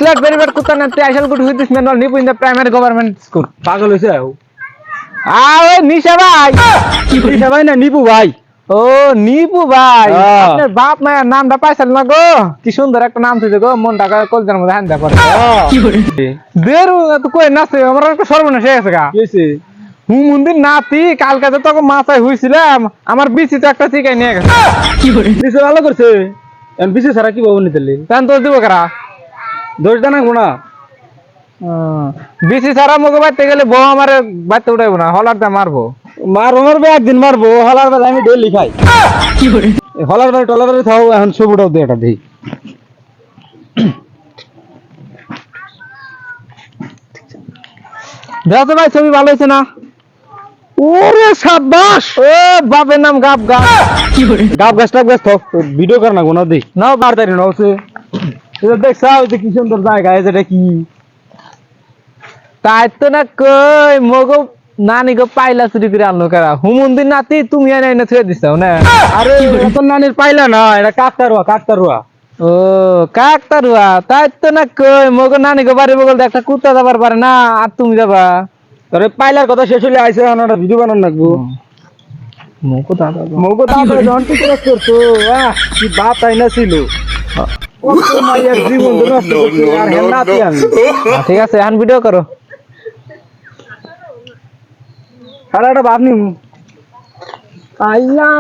Slate verified কুত্তা না তুই আইসাল গুড হইতিস ম্যানুয়াল নিপু in the primary government school পাগল হইছে ওই নিশা ভাই নিশা ভাই না নিপু ভাই ও নিপু ভাই হ্যাঁ। আপনার বাপ মায়ের নামটা পাইছেন না গো কি সুন্দর একটা নাম থইছে গো মন ঢাকা কলজার মধ্যে হান দেয়া পড়ে দেরু তো কই নাছে আমার একটা সর্বনাশ হয়ে গেছে গা কি হইছে হুমুন্দির নাতি কালকে তো তোকে মাথায় হইছিলাম আমার বিচি তো একটা চিকাই নিয়ে গেছে নিশা ভালো করছে এম পিসি সারা কি বাবু নিতেলি তান তো দিব কারা দোষ দানা গুণা বিচি ছাড়া মুখে বাড়তে গেলে বউ আমার বাড়তে উঠাইবো না হলারটা মারবো মারবে একদিন মারবো হলার বেলা আমি ডেলি খাই হলার বেলা টলার বেলা থাও এখন সবুটাও দে এটা দেই দেখো ভাই ছবি ভালো হয়েছে না ওরে সাবাস ও বাপের নাম গাব গাব গাব গাছ টাপ গাছ থাক ভিডিও কর না গুণা দেই নাও বারদারি নাও সে এটা দেখছাও যে কি সুন্দর জায়গা এটা কি তাই তো না কই মগো নানি গো পাইলা চুরি করে আনলো কারা হুমুন্দির নাতি তুমি এনে এনে থুয়ে দিছাও না আরে তোর নানির পাইলা না এটা কাকতারুয়া ও কাকতারুয়া তাই তো না কই মগো নানি গো বাড়ি বগল একটা কুত্তা যাবার পারে না আর তুমি যাবা তোরে পাইলার কথা শেষ হলে আইছে এখন একটা ভিডিও বানান লাগবো মগো দাদা মগো দাদা যখন কি করছো কি বাপ তাই না ছিল কত মাইয়ার জীবন তো নষ্ট করছে আর হেন নাতি আমি ঠিক আছে এখন ভিডিও করো আর একটা বাপ নিমু আইয়া